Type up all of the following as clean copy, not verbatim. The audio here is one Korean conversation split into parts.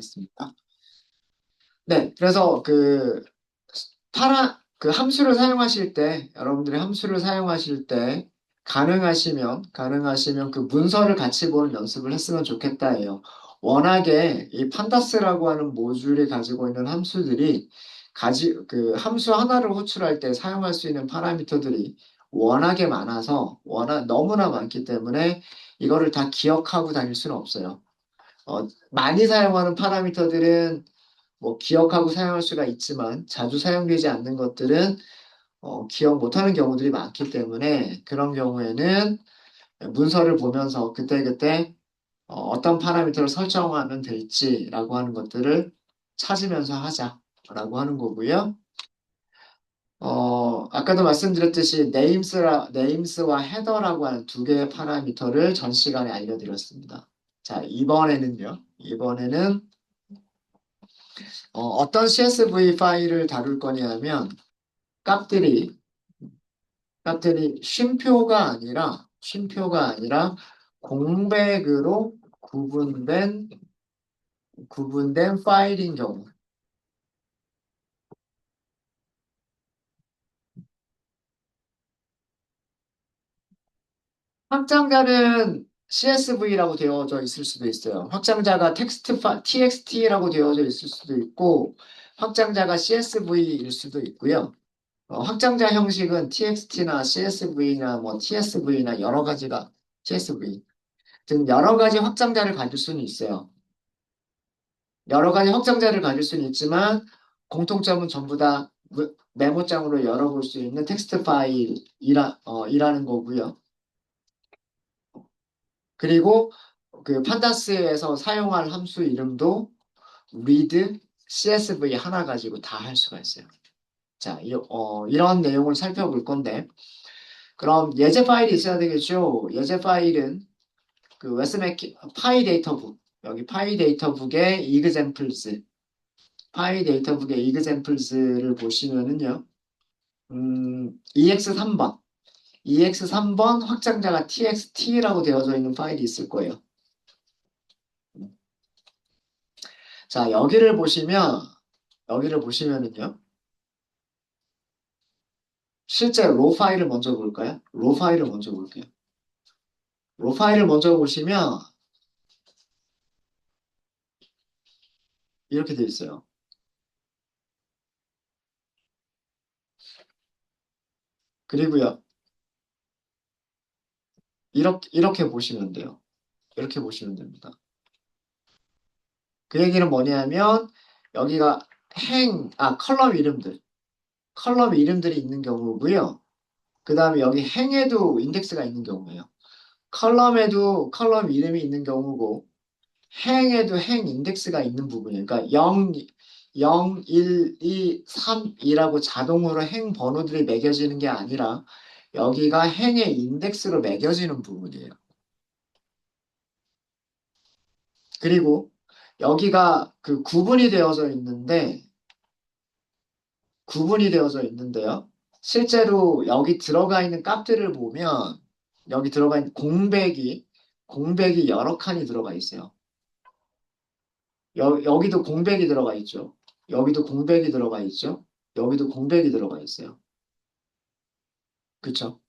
하겠습니다. 네, 그래서 그 함수를 사용하실 때, 여러분들이 함수를 사용하실 때, 가능하시면 그 문서를 같이 보는 연습을 했으면 좋겠다예요. 워낙에 이 판다스라고 하는 모듈이 가지고 있는 함수들이 그 함수 하나를 호출할 때 사용할 수 있는 파라미터들이 워낙에 많아서, 너무나 많기 때문에 이거를 다 기억하고 다닐 수는 없어요. 많이 사용하는 파라미터들은 뭐 기억하고 사용할 수가 있지만 자주 사용되지 않는 것들은 기억 못하는 경우들이 많기 때문에 그런 경우에는 문서를 보면서 그때그때 어떤 파라미터를 설정하면 될지라고 하는 것들을 찾으면서 하자라고 하는 거고요. 아까도 말씀드렸듯이 네임스와 헤더라고 하는 두 개의 파라미터를 전 시간에 알려드렸습니다. 자, 이번에는 어떤 CSV 파일을 다룰 거냐면 값들이 쉼표가 아니라 공백으로 구분된 파일인 경우. 확장자는 CSV라고 되어져 있을 수도 있어요. 확장자가 TXT라고 되어져 있을 수도 있고, 확장자가 CSV일 수도 있고요. 확장자 형식은 TXT나 CSV나 뭐 TSV나 여러 가지가 CSV 등 여러 가지 확장자를 가질 수는 있어요. 여러 가지 확장자를 가질 수는 있지만 공통점은 전부 다 메모장으로 열어볼 수 있는 텍스트 이라는 거고요. 그리고 그 판다스에서 사용할 함수 이름도 read CSV 하나 가지고 다 할 수가 있어요. 자, 이런 내용을 살펴볼 건데, 그럼 예제 파일이 있어야 되겠죠? 예제 파일은 그 웨스메키 파이 데이터북, 여기 파이 데이터북의 파이 데이터북의 examples를 보시면은요, EX3번, EX3번 확장자가 TXT라고 되어져 있는 파일이 있을 거예요. 자, 여기를 보시면은요, 실제 로 파일을 먼저 볼까요? 로 파일을 먼저 볼게요. 로 파일을 먼저 보시면 이렇게 되어 있어요. 그리고요, 이렇게 보시면 돼요. 이렇게 보시면 됩니다. 그 얘기는 뭐냐면, 여기가 컬럼 이름들이 있는 경우고요. 그 다음에 여기 행에도 인덱스가 있는 경우예요. 컬럼 이름이 있는 경우고, 행에도 행 인덱스가 있는 부분이에요. 그러니까 0, 1, 2, 3이라고 자동으로 행 번호들이 매겨지는 게 아니라 여기가 행의 인덱스로 매겨지는 부분이에요. 그리고 여기가 그 구분이 되어져 있는데요. 실제로 여기 들어가 있는 값들을 보면 여기 들어가 있는 공백이 여러 칸이 들어가 있어요. 여기도 공백이 들어가 있죠. 여기도 공백이 들어가 있죠. 여기도 공백이 들어가 있어요. 그쵸?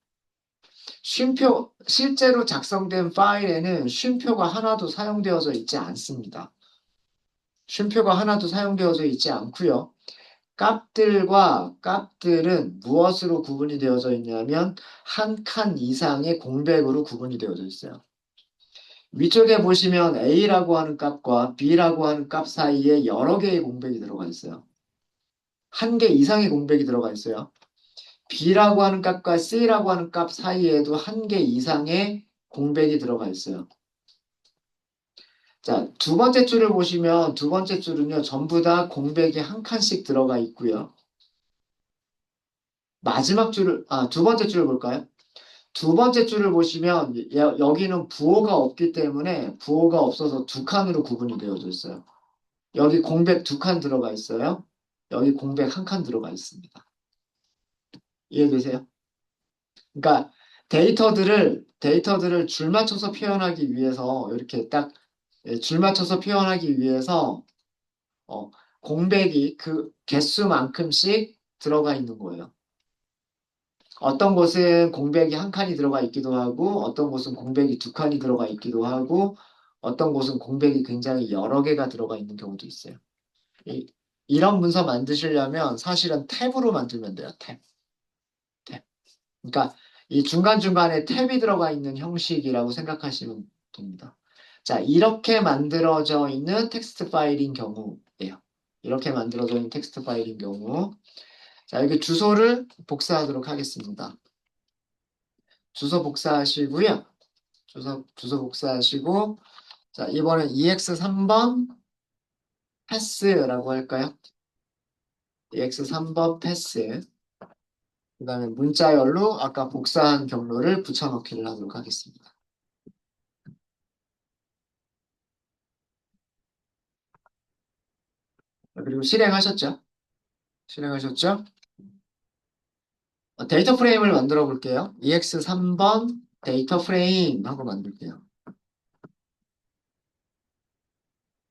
실제로 작성된 파일에는 쉼표가 하나도 사용되어져 있지 않습니다. 쉼표가 하나도 사용되어져 있지 않고요. 값들은 무엇으로 구분이 되어져 있냐면 한 칸 이상의 공백으로 구분이 되어져 있어요. 위쪽에 보시면 A라고 하는 값과 B라고 하는 값 사이에 여러 개의 공백이 들어가 있어요. 한 개 이상의 공백이 들어가 있어요. B라고 하는 값과 C라고 하는 값 사이에도 한 개 이상의 공백이 들어가 있어요. 자, 두 번째 줄을 보시면 두 번째 줄은요, 전부 다 공백이 한 칸씩 들어가 있고요. 두 번째 줄을 볼까요? 두 번째 줄을 보시면 여기는 부호가 없기 때문에 부호가 없어서 두 칸으로 구분이 되어져 있어요. 여기 공백 두 칸 들어가 있어요. 여기 공백 한 칸 들어가 있습니다. 이해되세요? 그러니까 데이터들을 줄 맞춰서 표현하기 위해서 이렇게 딱 줄 맞춰서 표현하기 위해서 어, 공백이 그 개수만큼씩 들어가 있는 거예요. 어떤 곳은 공백이 한 칸이 들어가 있기도 하고, 어떤 곳은 공백이 두 칸이 들어가 있기도 하고, 어떤 곳은 공백이 굉장히 여러 개가 들어가 있는 경우도 있어요. 이, 이런 문서 만드시려면 사실은 탭으로 만들면 돼요. 탭. 탭. 그러니까 이 중간중간에 탭이 들어가 있는 형식이라고 생각하시면 됩니다. 자, 이렇게 만들어져 있는 텍스트 파일인 경우예요. 이렇게 만들어져 있는 텍스트 파일인 경우. 자, 여기 주소를 복사하도록 하겠습니다. 주소 복사하시고요. 주소 복사하시고, 자, 이번엔 EX 3번 패스라고 할까요? EX 3번 패스. 그 다음에 문자열로 아까 복사한 경로를 붙여넣기를 하도록 하겠습니다. 그리고 실행하셨죠? 실행하셨죠? 데이터 프레임을 만들어 볼게요. EX 3번 데이터 프레임 하고 만들게요.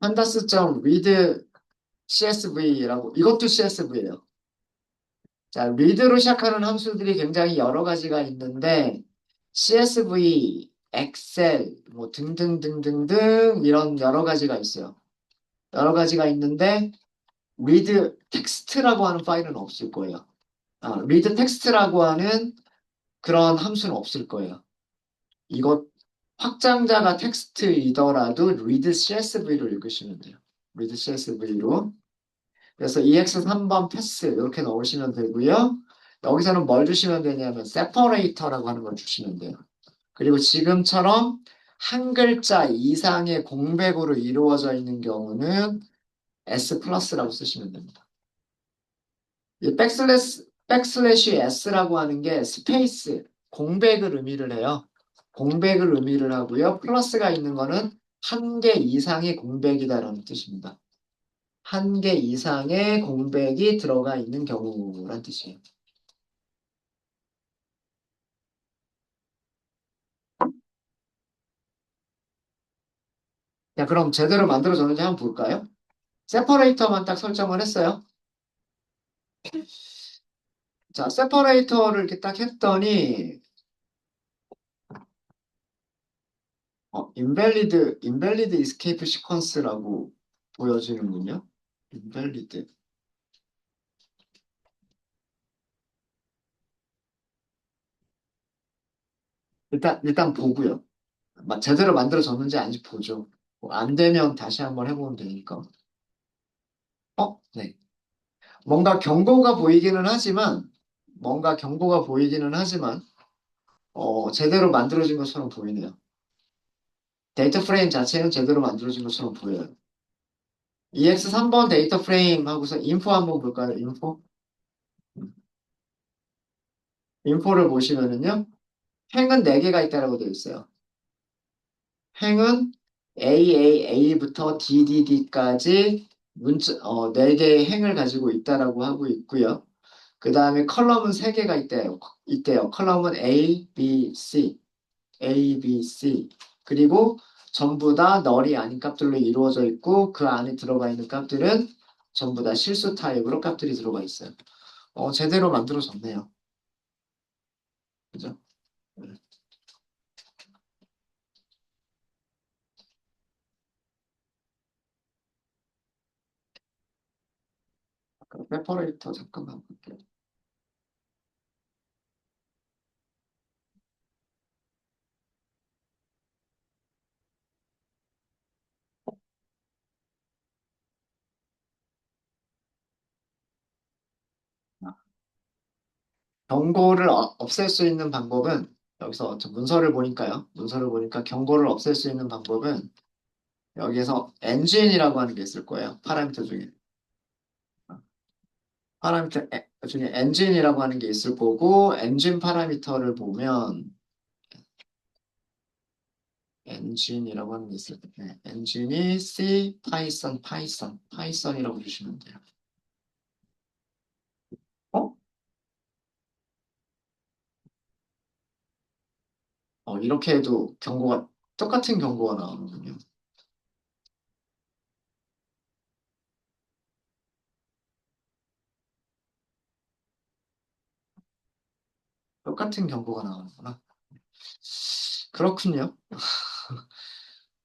pandas.read CSV라고, 이것도 CSV예요. 자, read로 시작하는 함수들이 굉장히 여러 가지가 있는데, CSV, 엑셀, 뭐 등등등등등 이런 여러 가지가 있어요. 여러 가지가 있는데, read 텍스트라고 하는 파일은 없을 거예요. read 텍스트라고 하는 그런 함수는 없을 거예요. 이것 확장자가 텍스트이더라도 read CSV로 읽으시면 돼요. read CSV로. 그래서 EX3번 패스 이렇게 넣으시면 되고요. 여기서는 뭘 주시면 되냐면 separator라고 하는 걸 주시면 돼요. 그리고 지금처럼 한 글자 이상의 공백으로 이루어져 있는 경우는 S 플러스라고 쓰시면 됩니다. 이 백슬래시 S라고 하는 게 스페이스, 공백을 의미를 해요. 공백을 의미를 하고요. 플러스가 있는 거는 한 개 이상의 공백이다라는 뜻입니다. 한 개 이상의 공백이 들어가 있는 경우란 뜻이에요. 자, 그럼 제대로 만들어졌는지 한번 볼까요? 세퍼레이터만 딱 설정을 했어요. 자, 세퍼레이터를 이렇게 딱 했더니 invalid escape sequence라고 보여지는군요. invalid. 일단 보고요. 제대로 만들어졌는지 아닌지 보죠. 뭐안 되면 다시 한번 해보면 되니까. 네. 뭔가 경고가 보이기는 하지만, 뭔가 경고가 보이기는 하지만, 제대로 만들어진 것처럼 보이네요. 데이터 프레임 자체는 제대로 만들어진 것처럼 보여요. EX 3번 데이터 프레임 하고서 인포 한번 볼까요? 인포? 인포를 보시면은요, 행은 4개가 있다고 되어 있어요. 행은 AAA부터 DDD까지 4개의 행을 가지고 있다라고 하고 있고요. 그 다음에 컬럼은 3개가 있대요. 컬럼은 A, B, C. A, B, C. 그리고 전부 다 널이 아닌 값들로 이루어져 있고 그 안에 들어가 있는 값들은 전부 다 실수 타입으로 값들이 들어가 있어요. 제대로 만들어졌네요. 그죠? 네. 그럼 세퍼레이터 잠깐만 볼게요. 경고를 없앨 수 있는 방법은 여기서 저 문서를 보니까요. 문서를 보니까 경고를 없앨 수 있는 방법은 여기에서 엔진이라고 하는 게 있을 거예요. 파라미터 중에. 파라미터 중에 엔진이라고 하는 게 있을 거고 엔진 파라미터를 보면 엔진이라고 하는 게 있어요. 네, 엔진이 C, 파이썬이라고 주시면 돼요. 어? 이렇게 해도 똑같은 경고가 나오는군요. 똑같은 경고가 나오는구나. 그렇군요.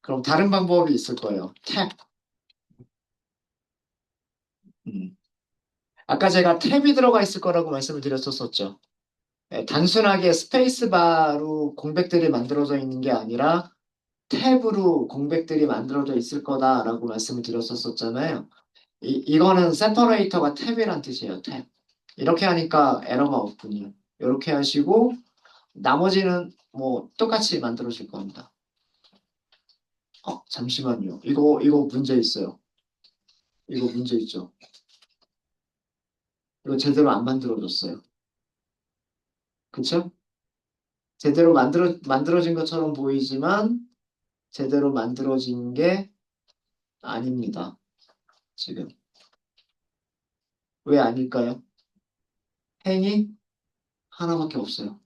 그럼 다른 방법이 있을 거예요. 탭. 음. 아까 제가 탭이 들어가 있을 거라고 말씀을 드렸었죠. 예, 단순하게 스페이스바로 공백들이 만들어져 있는 게 아니라 탭으로 공백들이 만들어져 있을 거다라고 말씀을 드렸었잖아요. 이거는 세퍼레이터가 탭이란 뜻이에요, 탭. 이렇게 하니까 에러가 없군요. 이렇게 하시고 나머지는 뭐 똑같이 만들어질 겁니다. 잠시만요. 이거 문제 있어요. 이거 문제 있죠. 이거 제대로 안 만들어졌어요. 그쵸? 제대로 만들어진 것처럼 보이지만 제대로 만들어진 게 아닙니다. 지금. 왜 아닐까요? 행이 하나밖에 없어요.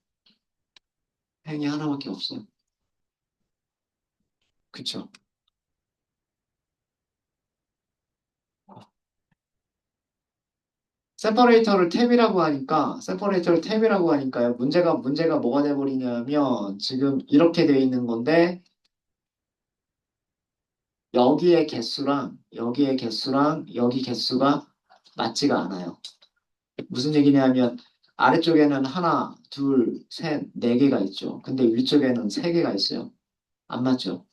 행이 하나밖에 없어요. 그쵸? 세퍼레이터를 탭이라고 하니까요. 문제가 뭐가 돼버리냐면, 지금 이렇게 돼 있는 건데, 여기 개수가 맞지가 않아요. 무슨 얘기냐면, 아래쪽에는 하나, 둘, 셋, 네 개가 있죠. 근데 위쪽에는 세 개가 있어요. 안 맞죠?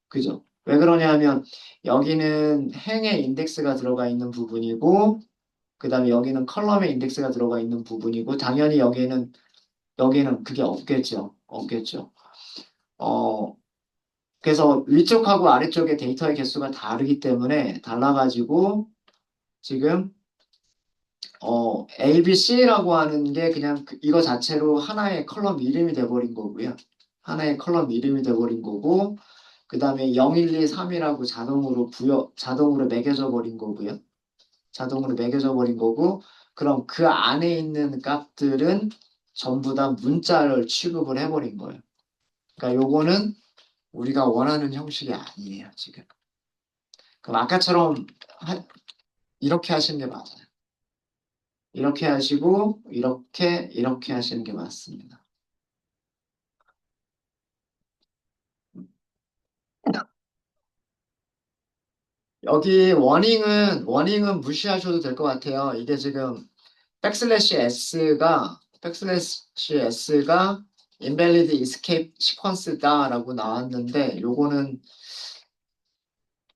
그죠? 왜 그러냐면, 여기는 행의 인덱스가 들어가 있는 부분이고, 그 다음에 여기는 컬럼의 인덱스가 들어가 있는 부분이고, 당연히 여기는 그게 없겠죠. 없겠죠. 어, 그래서 위쪽하고 아래쪽의 데이터의 개수가 다르기 때문에 달라가지고 지금 A, B, C라고 하는 게 그냥 이거 자체로 하나의 컬럼 이름이 돼버린 거고요. 하나의 컬럼 이름이 돼버린 거고 그 다음에 0, 1, 2, 3이라고 자동으로 매겨져 버린 거고요. 자동으로 매겨져 버린 거고 그럼 그 안에 있는 값들은 전부 다 문자를 취급을 해버린 거예요. 그러니까 요거는 우리가 원하는 형식이 아니에요, 지금. 그럼 아까처럼 하- 이렇게 하시는 게 맞아요. 이렇게 하시고, 이렇게 하시는 게 맞습니다. 워닝은 무시하셔도 될 것 같아요. 이게 지금 백슬래시 S가 invalid escape sequence다라고 나왔는데, 요거는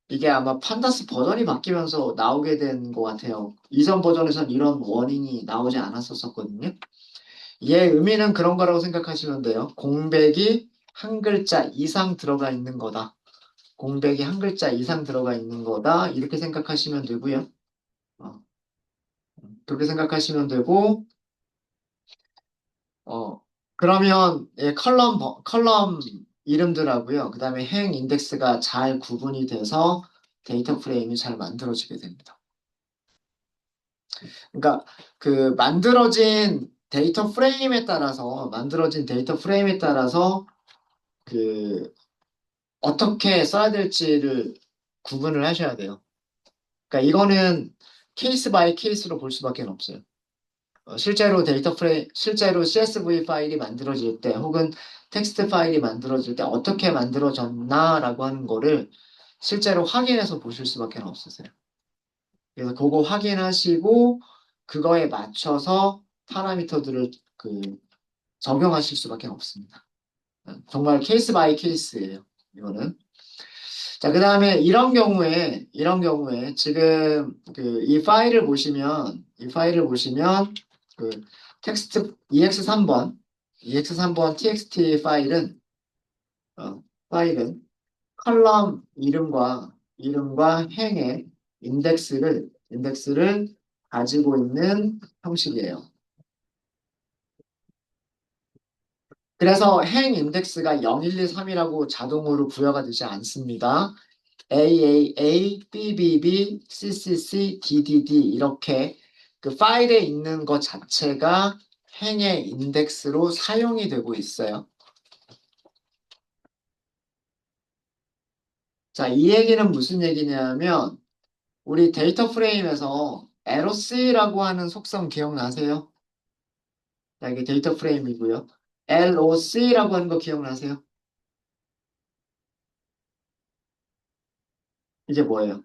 이게 아마 판다스 버전이 바뀌면서 나오게 된 것 같아요. 이전 버전에선 이런 워닝이 나오지 않았었거든요. 얘 의미는 그런 거라고 생각하시면 돼요. 공백이 한 글자 이상 들어가 있는 거다. 공백이 한 글자 이상 들어가 있는 거다. 이렇게 생각하시면 되고요. 어, 그렇게 생각하시면 되고, 어, 그러면 컬럼 이름들하고요. 그 다음에 행 인덱스가 잘 구분이 돼서 데이터 프레임이 잘 만들어지게 됩니다. 그러니까 만들어진 데이터 프레임에 따라서 그 어떻게 써야 될지를 구분을 하셔야 돼요. 그러니까 이거는 케이스 바이 케이스로 볼 수밖에 없어요. 실제로 CSV 파일이 만들어질 때 혹은 텍스트 파일이 만들어질 때 어떻게 만들어졌나라고 하는 거를 실제로 확인해서 보실 수밖에 없으세요. 그래서 그거 확인하시고 그거에 맞춰서 파라미터들을 적용하실 수밖에 없습니다. 정말 케이스 바이 케이스예요. 이거는. 자, 그 다음에 이런 경우에 지금 이 파일을 보시면 그 텍스트 EX3번 txt 어, 파일은 컬럼 이름과 행의 인덱스를 가지고 있는 형식이에요. 그래서 행 인덱스가 0, 1, 2, 3이라고 자동으로 부여가 되지 않습니다. AAA, BBB, CCC, DDD 이렇게 그 파일에 있는 것 자체가 행의 인덱스로 사용이 되고 있어요. 자, 이 얘기는 무슨 얘기냐면 우리 데이터 프레임에서 LOC라고 하는 속성 기억나세요? 자, 이게 데이터 프레임이고요. LOC라고 하는 거 기억나세요? 이게 뭐예요?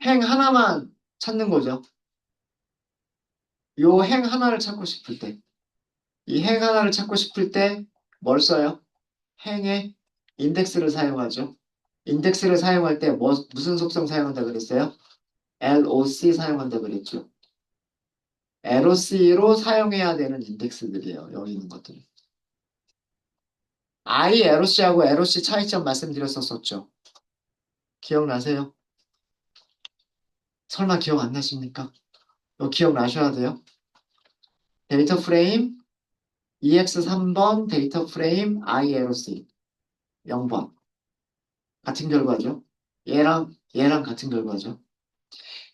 행 하나만 찾는 거죠. 요 행 하나를 찾고 싶을 때. 이 행 하나를 찾고 싶을 때 뭘 써요? 행의 인덱스를 사용하죠. 인덱스를 사용할 때 무슨 속성 사용한다 그랬어요? LOC 사용한다 그랬죠. LOC로 사용해야 되는 인덱스들이에요. 여기 있는 것들이. I LOC하고 LOC 차이점 말씀드렸었죠. 기억나세요? 설마 기억 안 나십니까? 이거 기억나셔야 돼요. 데이터 프레임 EX 3번 데이터 프레임 ILOC 0번 같은 결과죠. 얘랑 같은 결과죠.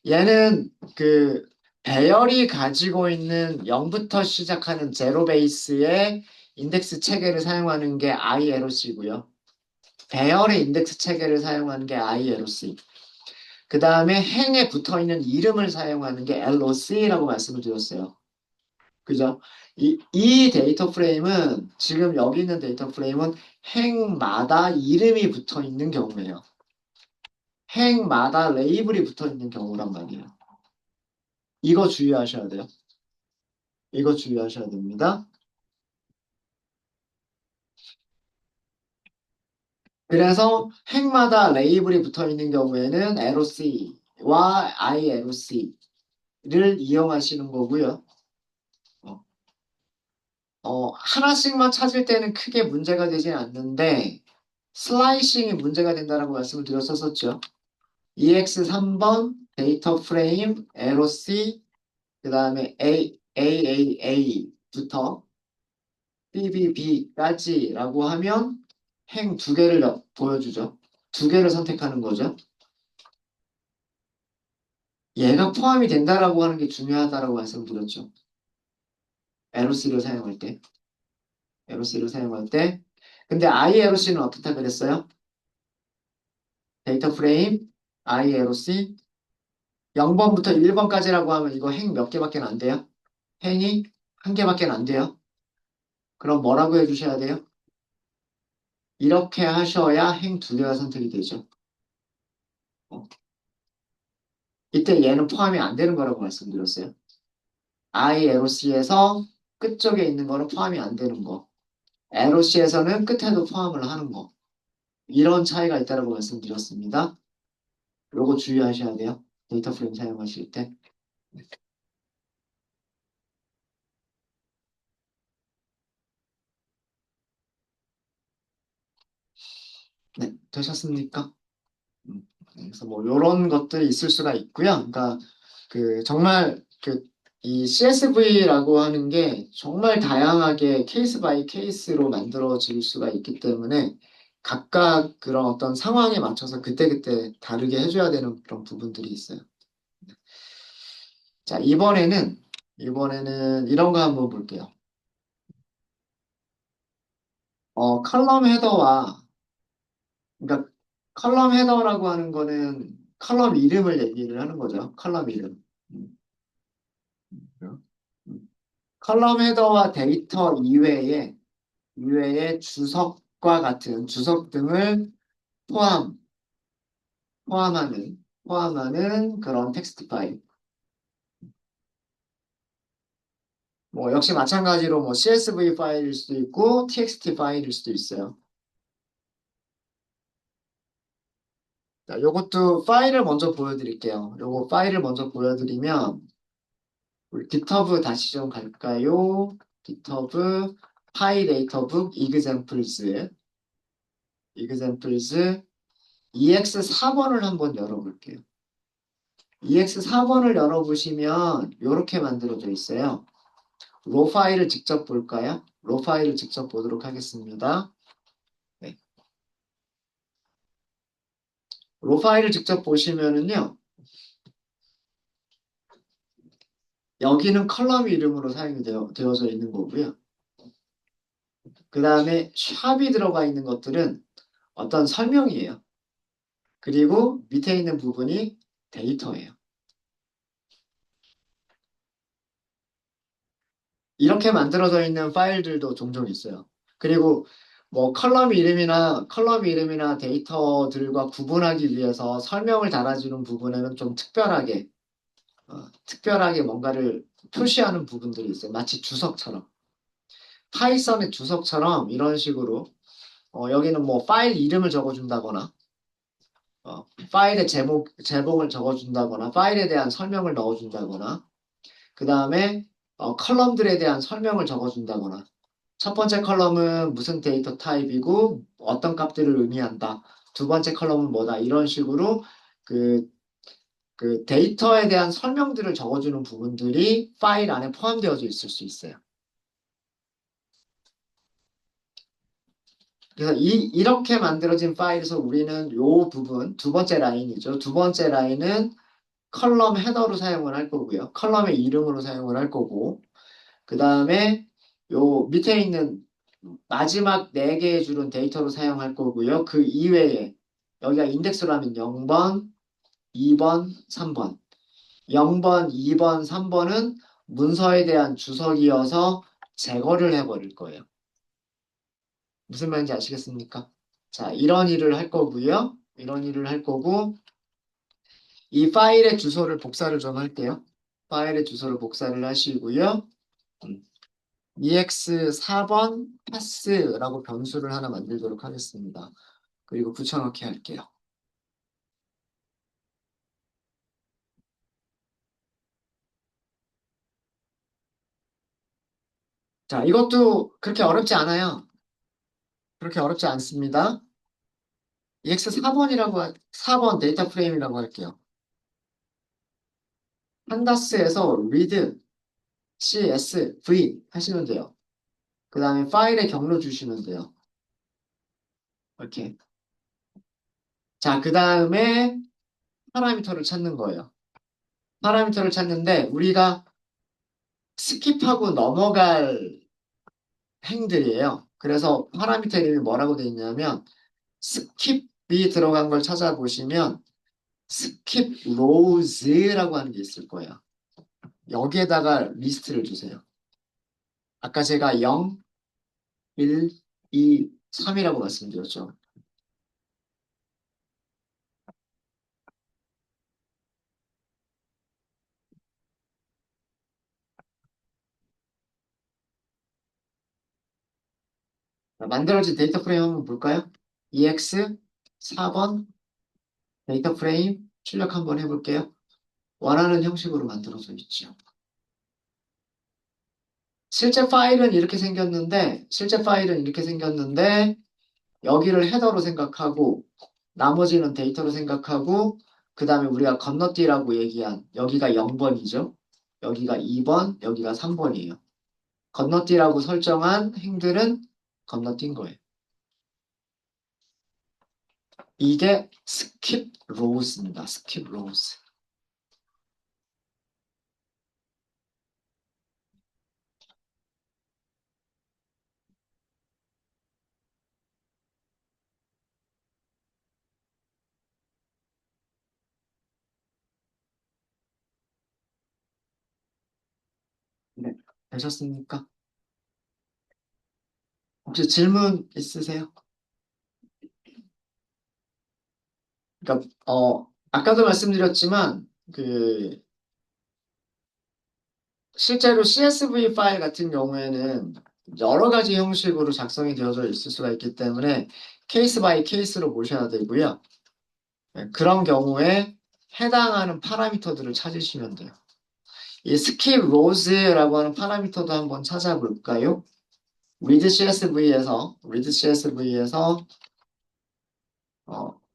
얘는 그 배열이 가지고 있는 0부터 시작하는 제로 베이스의 인덱스 체계를 사용하는 게 ILOC고요. 배열의 인덱스 체계를 사용하는 게 ILOC. 그 다음에 행에 붙어 있는 이름을 사용하는 게 LOC라고 말씀을 드렸어요. 그죠? 이 데이터 프레임은 지금 여기 있는 데이터 프레임은 행마다 이름이 붙어 있는 경우예요. 행마다 레이블이 붙어 있는 경우란 말이에요. 이거 주의하셔야 돼요. 이거 주의하셔야 됩니다. 그래서 행마다 레이블이 붙어 있는 경우에는 LOC와 ILOC를 이용하시는 거고요. 어, 하나씩만 찾을 때는 크게 문제가 되진 않는데 슬라이싱이 문제가 된다라고 말씀을 드렸었죠. EX 3번 데이터 프레임 LOC 그 다음에 AAA부터 BBB까지라고 하면 행 두 개를 보여주죠. 두 개를 선택하는 거죠. 얘가 포함이 된다라고 하는 게 중요하다라고 말씀드렸죠. LOC를 사용할 때. LOC를 사용할 때. 근데 ILOC는 어떻다 그랬어요? 데이터 프레임 ILOC 0번부터 1번까지라고 하면 이거 행 몇 개밖에 안 돼요? 행이 한 개밖에 안 돼요. 그럼 뭐라고 해주셔야 돼요? 이렇게 하셔야 행 두 개가 선택이 되죠. 어. 이때 얘는 포함이 안 되는 거라고 말씀드렸어요. ILOC에서 끝쪽에 있는 거는 포함이 안 되는 거. LOC에서는 끝에도 포함을 하는 거. 이런 차이가 있다고 말씀드렸습니다. 요거 주의하셔야 돼요. 데이터 프레임 사용하실 때. 네, 되셨습니까? 그래서 뭐 요런 것들이 있을 수가 있고요. 그러니까 그 정말 그 이 CSV라고 하는 게 정말 다양하게 케이스 바이 케이스로 만들어질 수가 있기 때문에 각각 그런 어떤 상황에 맞춰서 그때그때 다르게 해줘야 되는 그런 부분들이 있어요. 자, 이번에는 이런 거 한번 볼게요. 컬럼 헤더와 그러니까 컬럼 헤더라고 하는 거는 컬럼 이름을 얘기를 하는 거죠. 컬럼 이름. 음, 음. 컬럼 헤더와 데이터 이외에 주석과 같은 주석 등을 포함, 포함하는 그런 텍스트 파일. 뭐 역시 마찬가지로 뭐 CSV 파일일 수도 있고 TXT 파일일 수도 있어요. 자, 요것도 파일을 먼저 보여드릴게요. 요거 파일을 먼저 보여드리면 우리 GitHub 다시 좀 갈까요? GitHub PyDataBook Example EX4번을 한번 열어볼게요. EX4번을 열어보시면 이렇게 만들어져 있어요. 로 파일을 직접 볼까요? 로 파일을 직접 보도록 하겠습니다. 네. 로 파일을 직접 보시면은요. 여기는 컬럼 이름으로 사용이 되어져 있는 거고요. 그 다음에 샵이 들어가 있는 것들은 어떤 설명이에요. 그리고 밑에 있는 부분이 데이터예요. 이렇게 만들어져 있는 파일들도 종종 있어요. 그리고 뭐 컬럼 이름이나 데이터들과 구분하기 위해서 설명을 달아주는 부분에는 좀 특별하게 뭔가를 표시하는 부분들이 있어요. 마치 주석처럼. 파이썬의 주석처럼 이런 식으로 여기는 뭐 파일 이름을 적어준다거나 파일의 제목을 적어준다거나 파일에 대한 설명을 넣어준다거나 그 다음에 컬럼들에 대한 설명을 적어준다거나 첫 번째 컬럼은 무슨 데이터 타입이고 어떤 값들을 의미한다. 두 번째 컬럼은 뭐다. 이런 식으로 그, 그 데이터에 대한 설명들을 적어주는 부분들이 파일 안에 포함되어져 있을 수 있어요. 그래서 이렇게 만들어진 파일에서 우리는 요 부분, 두 번째 라인이죠. 두 번째 라인은 컬럼 헤더로 사용을 할 거고요. 컬럼의 이름으로 사용을 할 거고, 그 다음에 요 밑에 있는 마지막 4개의 줄은 데이터로 사용할 거고요. 그 이외에 여기가 인덱스로 하면 0번, 2번, 3번. 0번, 2번, 3번은 문서에 대한 주석이어서 제거를 해버릴 거예요. 무슨 말인지 아시겠습니까? 자, 이런 일을 할 거고요. 이런 일을 할 거고, 이 파일의 주소를 복사를 좀 할게요. 파일의 주소를 복사를 하시고요. ex4번 pass라고 변수를 하나 만들도록 하겠습니다. 그리고 붙여넣기 할게요. 자, 이것도 그렇게 어렵지 않아요. 그렇게 어렵지 않습니다. ex4번 데이터 프레임이라고 할게요. 판다스에서 read csv 하시면 돼요. 그 다음에 파일의 경로 주시면 돼요. 이렇게. 자, 그 다음에 파라미터를 찾는 거예요. 파라미터를 찾는데 우리가 스킵하고 넘어갈 행들이에요. 그래서 파라미터 이름이 뭐라고 되어 있냐면 스킵이 들어간 걸 찾아보시면 스킵 로즈라고 하는 게 있을 거예요. 여기에다가 리스트를 주세요. 아까 제가 0, 1, 2, 3이라고 말씀드렸죠. 만들어진 데이터 프레임 한번 볼까요? EX 4번 데이터 프레임 출력 한번 해볼게요. 원하는 형식으로 만들어져 있죠. 실제 파일은 이렇게 생겼는데, 여기를 헤더로 생각하고, 나머지는 데이터로 생각하고, 그 다음에 우리가 건너뛰라고 얘기한, 여기가 0번이죠. 여기가 2번, 여기가 3번이에요. 건너뛰라고 설정한 행들은 건너뛴 거예요. 이게 스킵 로우스입니다. 스킵 로우스. 네. 되셨습니까? 혹시 질문 있으세요? 그러니까, 아까도 말씀드렸지만, 실제로 CSV 파일 같은 경우에는 여러 가지 형식으로 작성이 되어져 있을 수가 있기 때문에 케이스 바이 케이스로 보셔야 되고요. 네, 그런 경우에 해당하는 파라미터들을 찾으시면 돼요. 이 skip rows라고 하는 파라미터도 한번 찾아볼까요? read CSV에서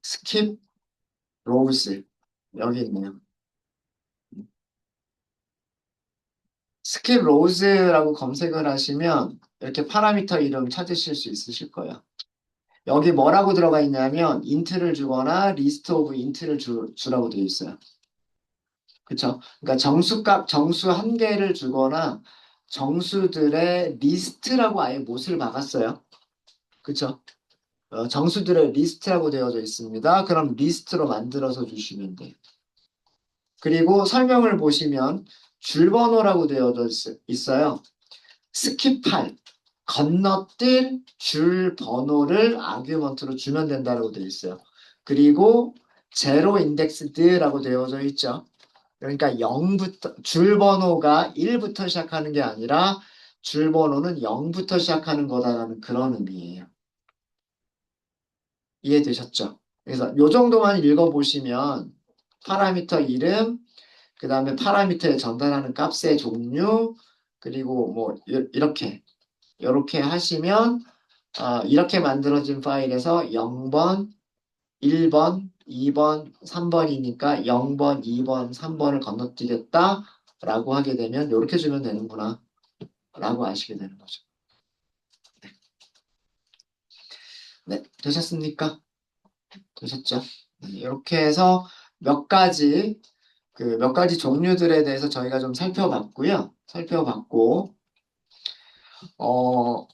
skip rows 여기 있네요. skip rows라고 검색을 하시면 이렇게 파라미터 이름 찾으실 수 있으실 거예요. 여기 뭐라고 들어가 있냐면 인트를 주거나 리스트 오브 인트를 주라고 되어 있어요. 그쵸? 그러니까 정수 한 개를 주거나 정수들의 리스트라고 아예 못을 박았어요. 그쵸? 정수들의 리스트라고 되어져 있습니다. 그럼 리스트로 만들어서 주시면 돼요. 그리고 설명을 보시면 줄 번호라고 되어져 있어요. 스킵할, 건너뛸 줄 번호를 아규먼트로 주면 된다고 되어 있어요. 그리고 제로 인덱스드라고 되어져 있죠. 그러니까 0부터 줄 번호가 1부터 시작하는 게 아니라 줄 번호는 0부터 시작하는 거다라는 그런 의미예요. 이해되셨죠? 그래서 이 정도만 읽어보시면 파라미터 이름, 그 다음에 파라미터에 전달하는 값의 종류, 그리고 뭐 이렇게 하시면 이렇게 만들어진 파일에서 0번, 1번, 2번, 3번이니까 0번, 2번, 3번을 건너뛰겠다라고 하게 되면 이렇게 주면 되는구나 라고 아시게 되는 거죠. 네, 되셨습니까? 되셨죠? 이렇게 해서 몇 가지 몇 가지 종류들에 대해서 저희가 좀 살펴봤고요. 살펴봤고 어,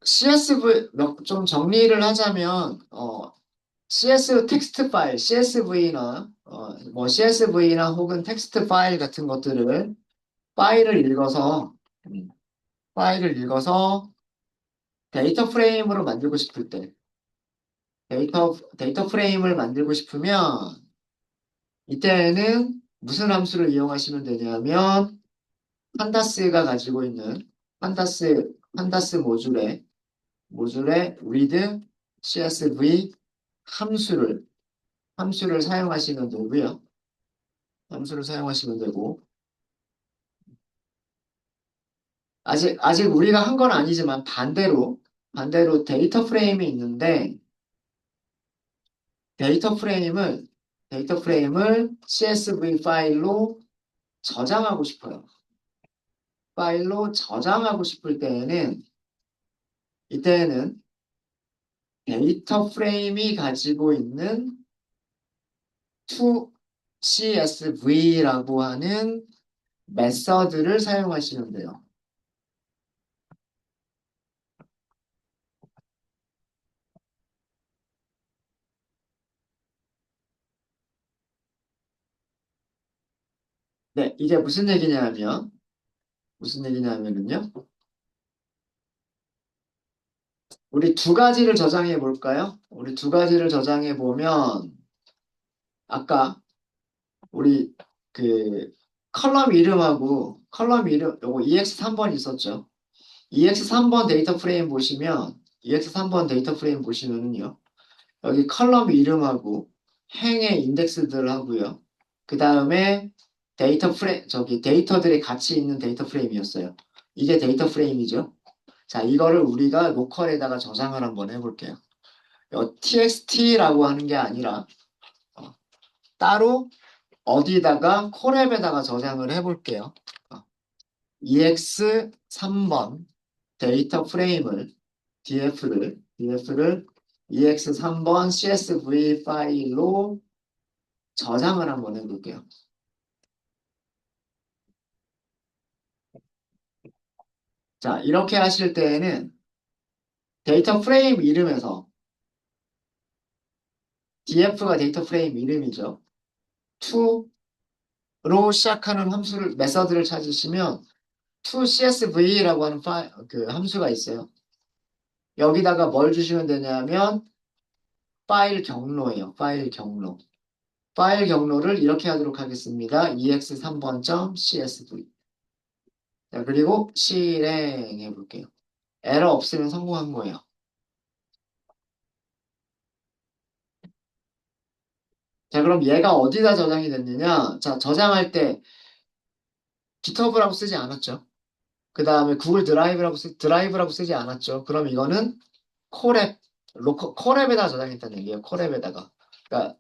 CSV 좀 정리를 하자면 CS 텍스트 파일, CSV나 뭐 CSV나 혹은 텍스트 파일 같은 것들을 파일을 읽어서 음, 파일을 읽어서 데이터 프레임으로 만들고 싶을 때 데이터 프레임을 만들고 싶으면 이때는 무슨 함수를 이용하시면 되냐면 판다스가 가지고 있는 판다스 모듈의 read CSV 함수를 사용하시면 되고요. 함수를 사용하시면 되고 아직 우리가 한 건 아니지만 반대로 데이터 프레임이 있는데 데이터 프레임을 CSV 저장하고 싶어요. 파일로 저장하고 싶을 때에는 이때는 데이터 프레임이 가지고 있는 toCSV라고 하는 메서드를 사용하시면 돼요. 네, 이게 무슨 얘기냐면은요. 우리 두 가지를 저장해 볼까요? 우리 두 가지를 저장해 보면 아까 우리 그 컬럼 이름 요거 EX3번 있었죠. EX3번 데이터 프레임 보시면 EX3번 데이터 프레임 보시면은요. 여기 컬럼 이름하고 행의 인덱스들 하고요. 그 다음에 데이터들이 같이 있는 데이터 프레임이었어요. 이게 데이터 프레임이죠. 자, 이거를 우리가 로컬에다가 저장을 한번 해볼게요. txt라고 하는 게 아니라 어, 따로 어디다가 콜앱에다가 저장을 해볼게요. EX3번 데이터 프레임을 df를 EX3번 CSV 파일로 저장을 한번 해볼게요. 자, 이렇게 하실 때에는 데이터 프레임 이름에서 df가 데이터 프레임 이름이죠. to로 시작하는 메서드를 찾으시면 tocsv라고 하는 함수가 있어요. 여기다가 뭘 주시면 되냐면 파일 경로예요. 파일 경로를 이렇게 하도록 하겠습니다. ex3번.csv. 자, 그리고 실행해 볼게요. 에러 없으면 성공한 거예요. 자, 그럼 얘가 어디다 저장이 됐느냐? 자, 저장할 때 GitHub라고 쓰지 않았죠. 그 다음에 구글 드라이브라고 쓰지 않았죠. 그럼 이거는 콜앱, 콜앱에다 저장했다는 얘기예요. 콜앱에다가. 그러니까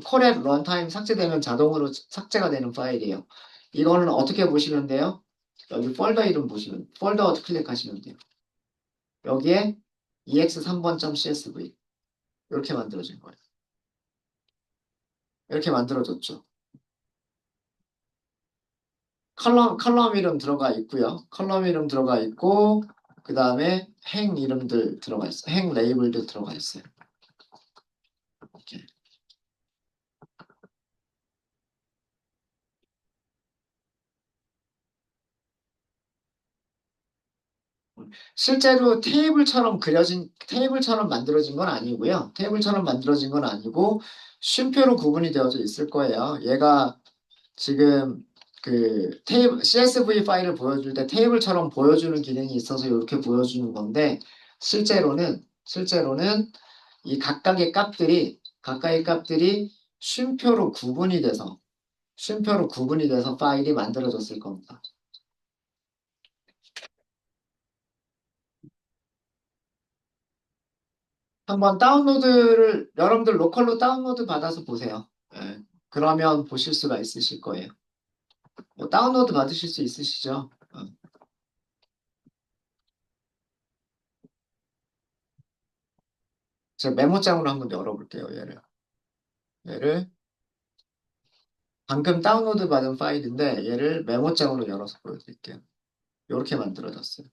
콜앱 런타임 삭제되면 자동으로 삭제가 되는 파일이에요. 이거는 어떻게 보시면 돼요? 여기 폴더 클릭하시면 돼요. 여기에 ex3번.csv 이렇게 만들어진 거예요. 이렇게 만들어졌죠. 컬럼 이름 들어가 있고요. 컬럼 이름 들어가 있고 그 다음에 행 이름들 들어가 있어요. 행 레이블들 들어가 있어요. 이렇게. 실제로 테이블처럼 만들어진 건 아니고요. 테이블처럼 만들어진 건 아니고, 쉼표로 구분이 되어져 있을 거예요. 얘가 지금 CSV 파일을 보여줄 때 테이블처럼 보여주는 기능이 있어서 이렇게 보여주는 건데, 실제로는 이 각각의 값들이 쉼표로 구분이 돼서 파일이 만들어졌을 겁니다. 한번 여러분들 로컬로 다운로드 받아서 보세요. 예, 그러면 보실 수가 있으실 거예요. 뭐 다운로드 받으실 수 있으시죠? 제가 메모장으로 한번 열어볼게요, 얘를 방금 다운로드 받은 파일인데, 얘를 메모장으로 열어서 보여드릴게요. 이렇게 만들어졌어요.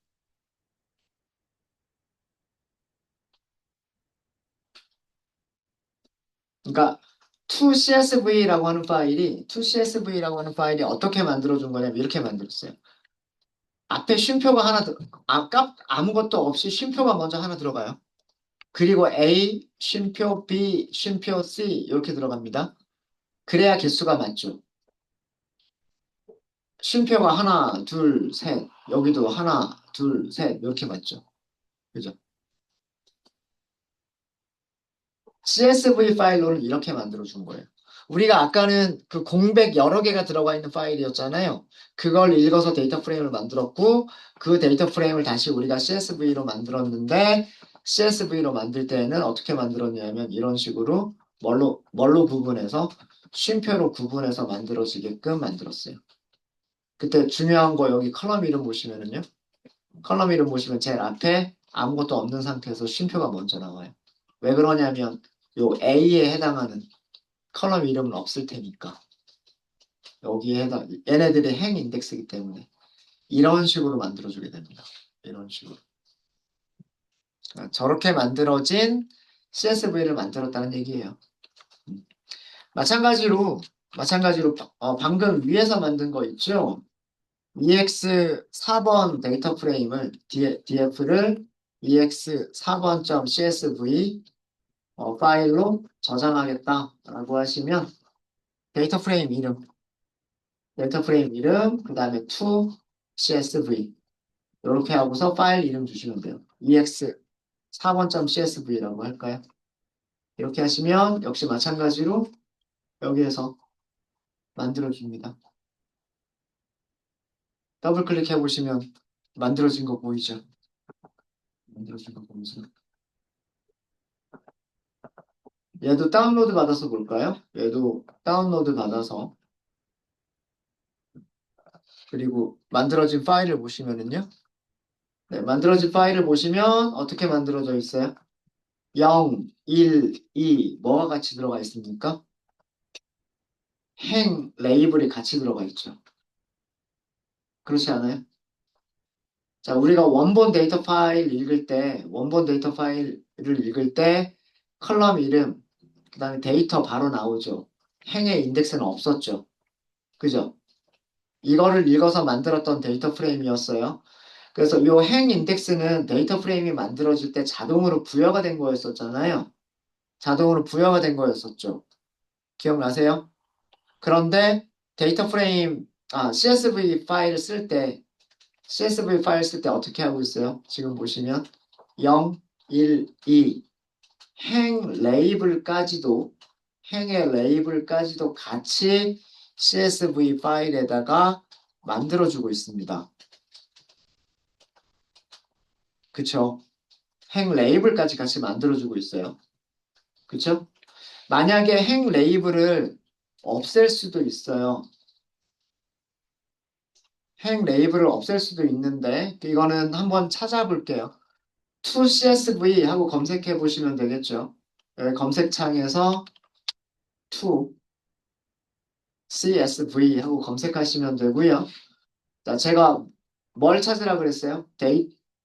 그러니까, toCSV라고 하는 파일이 어떻게 만들어준 거냐면, 이렇게 만들었어요. 앞에 쉼표가 아무것도 없이 쉼표가 먼저 하나 들어가요. 그리고 A, 쉼표 B, 쉼표 C 이렇게 들어갑니다. 그래야 개수가 맞죠. 쉼표가 하나, 둘, 셋. 여기도 하나, 둘, 셋 이렇게 맞죠. 그죠? CSV 파일로는 이렇게 만들어 준 거예요. 우리가 아까는 그 공백 여러 개가 들어가 있는 파일이었잖아요. 그걸 읽어서 데이터 프레임을 만들었고, 그 데이터 프레임을 다시 우리가 CSV로 만들었는데, CSV로 만들 때는 어떻게 만들었냐면, 이런 식으로 뭘로 구분해서, 쉼표로 구분해서 만들어지게끔 만들었어요. 그때 중요한 거 여기 컬럼 이름 보시면은요. 컬럼 이름 보시면 제일 앞에 아무것도 없는 상태에서 쉼표가 먼저 나와요. 왜 그러냐면, 요 A에 해당하는 컬럼 이름은 없을 테니까. 얘네들이 행 인덱스이기 때문에 이런 식으로 만들어주게 됩니다. 이런 식으로. 저렇게 만들어진 CSV를 만들었다는 얘기예요. 음. 마찬가지로 방금 위에서 만든 거 있죠? EX 4번 데이터 프레임을 DF를 EX 4번.csv 파일로 저장하겠다라고 하시면 데이터 프레임 이름, 그 다음에 to CSV 이렇게 하고서 파일 이름 주시면 돼요. ex 4번.csv라고 할까요? 이렇게 하시면 역시 마찬가지로 여기에서 만들어줍니다. 더블 클릭해 보시면 만들어진 거 보이죠? 만들어진 거 보이죠? 얘도 다운로드 받아서 볼까요? 얘도 다운로드 받아서 그리고 만들어진 파일을 보시면은요. 네, 만들어진 파일을 보시면 어떻게 만들어져 있어요? 0, 1, 2 뭐가 같이 들어가 있습니까? 행 레이블이 같이 들어가 있죠. 그렇지 않아요? 자, 우리가 원본 데이터 파일을 읽을 때 컬럼 이름, 그 다음에 데이터 바로 나오죠. 행의 인덱스는 없었죠. 그죠? 이거를 읽어서 만들었던 데이터 프레임이었어요. 그래서 이 행 인덱스는 데이터 프레임이 만들어질 때 자동으로 부여가 된 거였었잖아요. 자동으로 부여가 된 거였었죠. 기억나세요? 그런데 CSV 파일 쓸 때 어떻게 하고 있어요? 지금 보시면 0, 1, 2 행의 레이블까지도 같이 CSV 파일에다가 만들어주고 있습니다. 그쵸? 행 레이블까지 같이 만들어주고 있어요. 그쵸? 만약에 행 레이블을 없앨 수도 있어요. 행 레이블을 없앨 수도 있는데 이거는 한번 찾아볼게요. toCSV 하고 검색해 보시면 되겠죠. 검색창에서 toCSV 하고 검색하시면 되고요. 자, 제가 뭘 찾으라 그랬어요?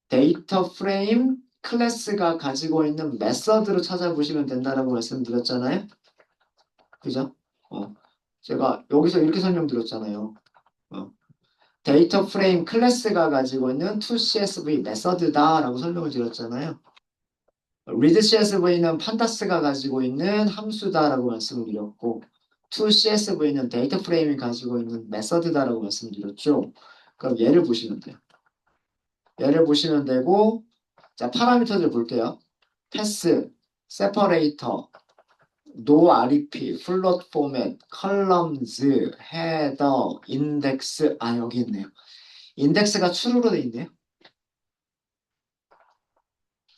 데이터 프레임 클래스가 가지고 있는 메서드로 찾아보시면 된다라고 말씀드렸잖아요. 그죠? 제가 여기서 이렇게 설명드렸잖아요. 어, 데이터 프레임 클래스가 가지고 있는 toCSV 메서드다라고 설명을 드렸잖아요. readCSV는 판다스가 가지고 있는 함수다라고 말씀을 드렸고 toCSV는 데이터 프레임이 가지고 있는 메서드다라고 말씀드렸죠. 그럼 얘를 보시면 돼요. 얘를 보시면 되고 자 파라미터들 볼게요. 패스, 세퍼레이터, no REP, 플롯 포맷, 컬럼즈, 헤더, 인덱스 여기 있네요. 인덱스가 true로 돼 있네요.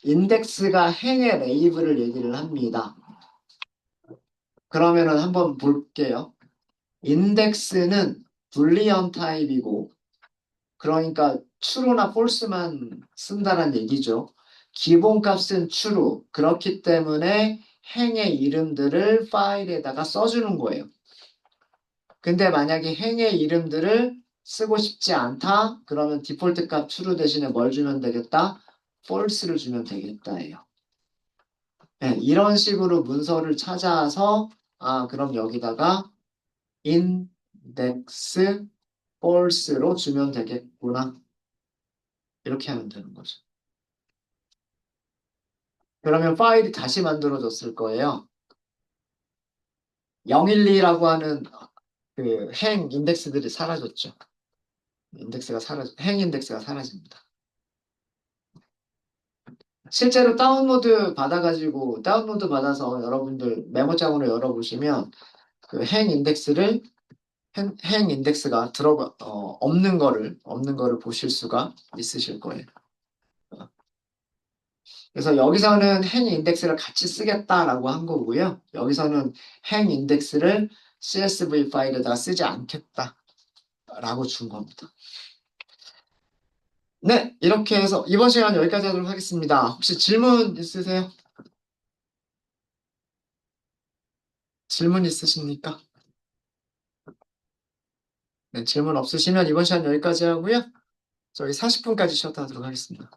인덱스가 행의 레이블을 얘기를 합니다. 그러면은 한번 볼게요. 인덱스는 불리언 타입이고 그러니까 true나 false만 쓴다는 얘기죠. 기본값은 true. 그렇기 때문에 행의 이름들을 파일에다가 써주는 거예요. 근데 만약에 행의 이름들을 쓰고 싶지 않다? 그러면 디폴트 값 true 대신에 뭘 주면 되겠다? false를 주면 되겠다예요. 네, 이런 식으로 문서를 찾아서 그럼 여기다가 index false로 주면 되겠구나. 이렇게 하면 되는 거죠. 그러면 파일이 다시 만들어졌을 거예요. 012라고 하는 그 행 인덱스들이 사라졌죠. 행 인덱스가 사라집니다. 실제로 다운로드 받아서 여러분들 메모장으로 열어보시면 그 행 인덱스가 없는 거를 보실 수가 있으실 거예요. 그래서 여기서는 행 인덱스를 같이 쓰겠다라고 한 거고요. 여기서는 행 인덱스를 CSV 파일에다가 쓰지 않겠다라고 준 겁니다. 네, 이렇게 해서 이번 시간 여기까지 하도록 하겠습니다. 혹시 질문 있으세요? 질문 있으십니까? 네, 질문 없으시면 이번 시간 여기까지 하고요. 저희 40분까지 쉬었다 하도록 하겠습니다.